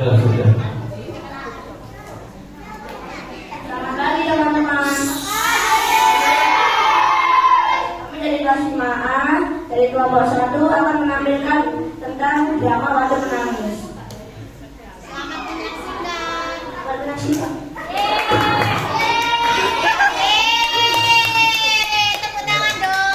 Ya, sudah. Selamat pagi teman-teman. Kami dari kelas 5A dari kelompok 1 akan menampilkan tentang drama Wadah Menangis. Selamat menyaksikan. Selamat menyaksikan. Tepuk tangan dong.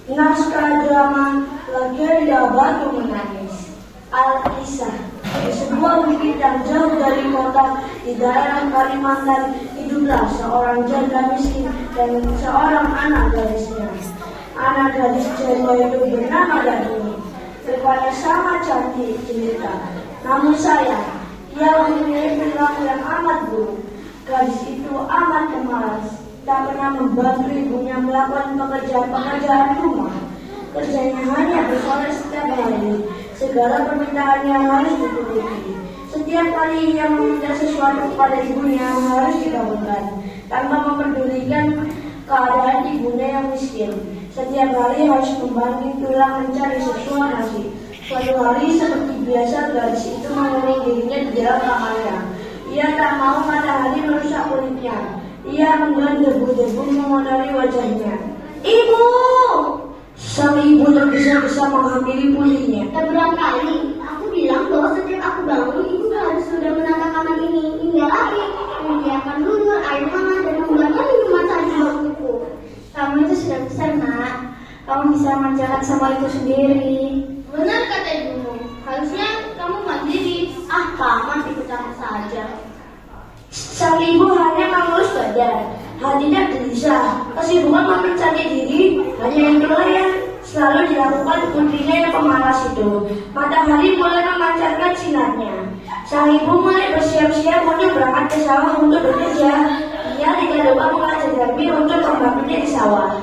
Naskah drama Legenda Batu Menangis. Al-Kisah. Di sebuah bukit yang jauh dari kota di daerah Kalimantan hiduplah seorang janda miskin dan seorang anak gadisnya. Anak gadis janda itu bernama Dani. Rupanya sama cantik jelita. Namun sayang, ia memiliki perilaku yang amat buruk. Gadis itu amat pemalas, tak pernah membantu ibunya melakukan pekerjaan-pekerjaan rumah. Kerjanya hanya bersolek setiap hari. Segala permintaannya harus dituruti. Setiap kali ia meminta sesuatu kepada ibunya harus dikabulkan, tanpa mempedulikan keadaan ibunya yang miskin. Setiap hari harus membanting tulang mencari sesuatu nasi. Suatu hari seperti biasa gadis itu mengurung dirinya di dalam kamarnya. Ia tak mau matahari merusak kulitnya. Ia menggelar debu-debu mengotori wajahnya. Ibu! Sang ibu tergesa-gesa menghampiri pulihnya. Beberapa kali aku bilang bahwa setiap aku bangun, ibu harus sudah menata kamar ini hingga lagi, menyediakan dulu air hangat dan membuatkan minuman saji untukku. Kamu itu sudah besar, nak. Kamu bisa mengerjakan semua itu sendiri. Benar kata ibumu. Harusnya kamu mandiri. Paman ikut aku saja. Sang ibu hanya mengurus badan, hatinya gelisah. Kesibukan mempercayai diri hanya itulah yang selalu dilakukan putrinya yang pemalas itu. Matahari mulai memancarkan sinarnya. Sang ibu mulai bersiap-siap untuk berangkat ke sawah untuk bekerja. Ia tidak lupa mengajak Darmi untuk membantunya di sawah.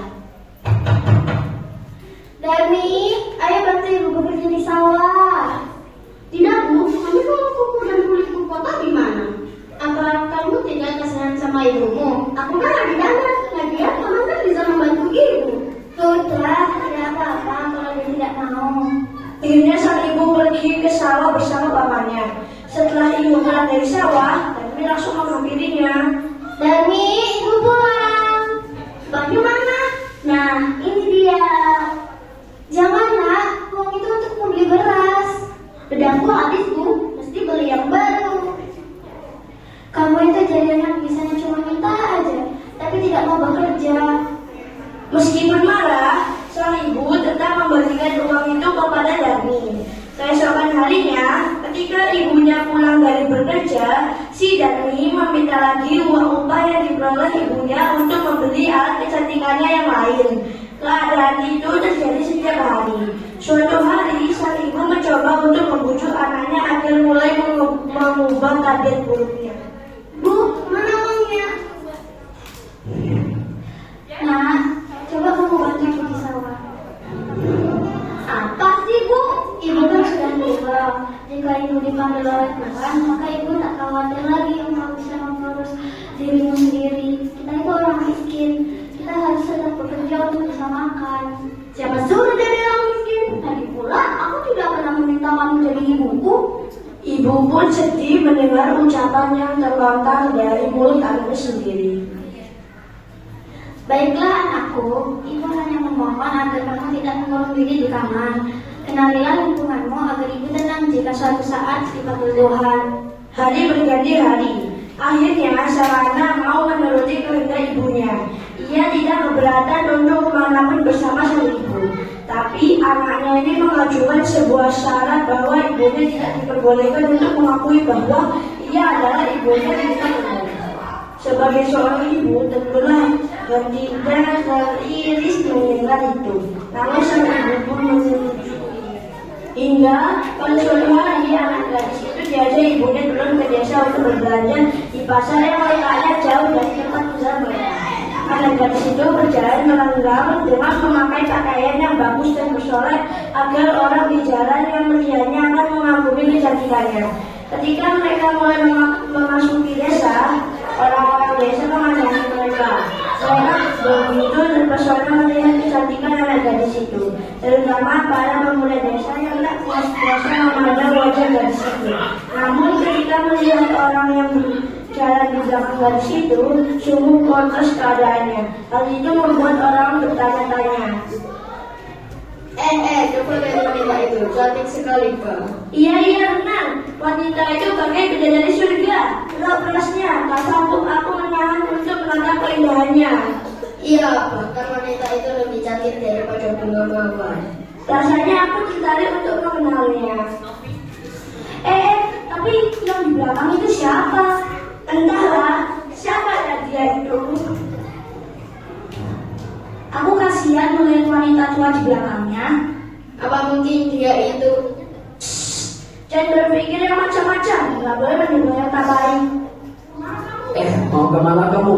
Darmi, ayo bantu ibu bekerja di sawah. Tidak, Bu. Nanti kalau kuku dan kulitku kotor gimana? Apa kamu tidak kasihan sama ibumu? Aku kan lagi dandan. Lagian kamu kan bisa membantu ibu. Sudah, tidak apa-apa kalau dia tidak mau. Akhirnya sang ibu pergi ke sawah bersama pamannya. Setelah ibu pulang dari sawah, Darmi langsung menghampirinya. Darmi, ibu pulang. Baju mana? Nah, ini dia. Jangan, nak. Uang itu untuk membeli beras. Bedangku habis, Bu. Mesti beli yang baru. Kamu itu jadi anak bisanya cuma minta aja, tapi tidak mau bekerja. Meskipun marah, sang ibu tetap memberikan uang itu kepada Darmi. Keesokan harinya, ketika ibunya pulang dari bekerja, si Darmi meminta lagi uang upah yang diperoleh ibunya untuk membeli alat kecantikannya yang lain. Keadaan itu terjadi setiap hari. Suatu hari, sang ibu mencoba untuk membujuk anaknya agar mulai mengubah tabiat buruknya. Bu, mana uangnya? Nah, coba kamu bantu ibu di sawah. Apa sih, Bu? Ibu kan sudah tua. Jika ibu dipanggil oleh Tuhan, maka ibu tak khawatir lagi untuk bisa mengurus dirimu sendiri. Kita itu orang miskin. Kita harus tetap bekerja untuk bisa makan. Siapa suruh jadi orang miskin? Tadi pula aku tidak pernah meminta kamu jadi ibuku. Ibu pun sedih mendengar ucapan yang terlontar dari mulut anaknya sendiri. Baiklah anakku, ibu hanya memohon agar kamu tidak mengurung diri di kamar. Kenalilah lingkunganmu agar ibu tenang jika suatu saat dipanggil Tuhan. Hari berganti hari. Akhirnya sang anak mau menuruti kehendak ibunya. Ia tidak keberatan untuk kemanapun bersama sang ibu. Tapi anaknya ini mengajukan sebuah syarat bahwa ibunya tidak diperbolehkan untuk mengakui bahwa ia adalah ibunya yang ketemu. Sebagai seorang ibu, tentulah hatinya teriris mendengar itu. Namun sang ibu pun menyetujui. Hingga pada suatu hari anak gadis itu diajak ibunya turun ke desa untuk berbelanja di pasar yang letaknya jauh dari tempat tinggal mereka. Anak gadis itu berjalan melenggang dengan memakai pakaian yang bagus dan bersolek agar orang di jalan yang melihatnya akan mengagumi kecantikannya. Ketika mereka mulai memasuki desa, orang-orang desa memandangi mereka. Saya begitu terpesona melihat kecantikan anak gadis itu, terutama para pemuda desa yang tak puas-puasnya memandang wajah gadis itu. Namun ketika melihat orang yang berjalan di belakang gadis itu, sungguh kontras keadaannya. Hal itu membuat orang bertanya-tanya. Coba lihat wanita itu, cantik sekali, Pak. Iya, benar. Wanita itu bagai bidadari surga. Roh kerasnya, tak sanggup aku menahan untuk menatap keindahannya. Iya, bahkan wanita itu lebih cantik daripada bunga mawar. Rasanya aku tertarik untuk mengenalnya. Tapi yang di belakang itu siapa? Entahlah, siapa dia itu? Aku kasihan melihat wanita tua di belakangnya. Apa mungkin dia itu? Jangan berpikir yang macam-macam, nggak boleh mendengar yang tak baik. Mau kemana kamu?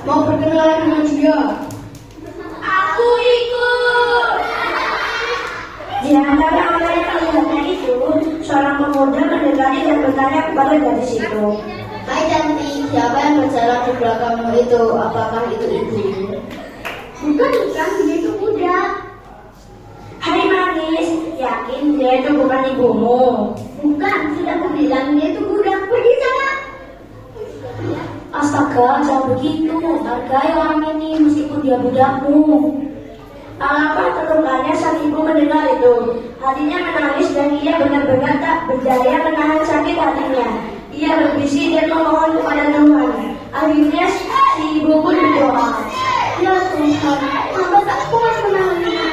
Mau berkenalan dengan dia? Aku ikut. Di antara orang yang melihatnya itu, seorang pemuda mendekati dan bertanya kepada gadis itu. Hai cantik, siapa yang berjalan di belakangmu itu? Apakah itu ibu? Bukan, dia itu muda. Hai manis, yakin dia itu bukan ibumu? Bukan, sudah aku bilang dia itu budak. Pergi sana. Astaga, jangan begitu. Hargai orang ini meskipun dia budakmu. Alangkah terlukanya sang ibu mendengar itu. Hatinya menangis dan ia benar-benar tak berdaya menahan sakit hatinya. Ia berbisik dan memohon kepada Tuhan. Akhirnya si ibu pun berdoa. Ya Tuhan, hamba tak kuat menahan ini.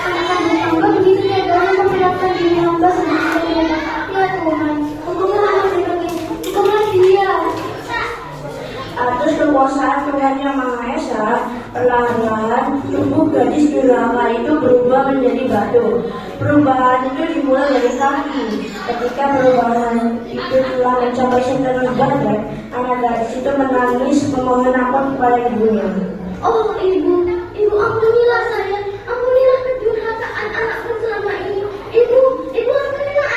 Anak-anak hamba begitu tega memperlihatkan diri hamba sendiri. Ya Tuhan, hukumlah dia. Atas kekuasaan Tuhan Yang Maha Esa, perlahan-lahan tubuh gadis durhaka itu berubah menjadi batu. Perubahan itu dimulai dari kaki. Ketika perubahan itu telah mencapai setengah badan, anak gadis itu menangis memohon ampun kepada ibunya. Oh ibu ampunilah saya, ampunilah kedurhakaan anakku selama ini. Ibu ampunilah.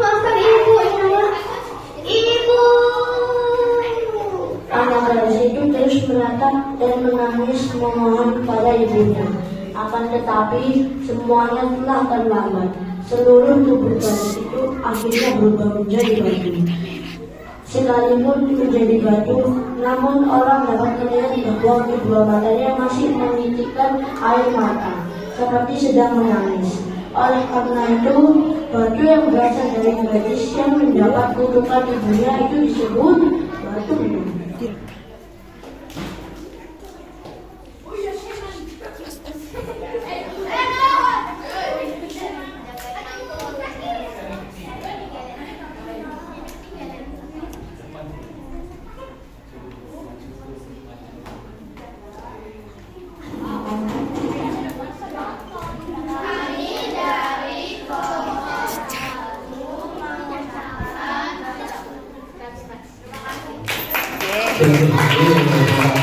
Maafkan ibu. Anak gadis itu terus menatap dan menangis memohon kepada ibunya. Akan tetapi semuanya telah terlambat. Seluruh tubuh gadis itu akhirnya berubah menjadi batu. Sekalipun menjadi batu, namun orang dapat melihat bahwa kedua matanya masih menitikkan air mata, seperti sedang menangis. Oleh karena itu, batu yang berasal dari gadis yang mendapat kutukan ibunya itu disebut batu. Terima kasih.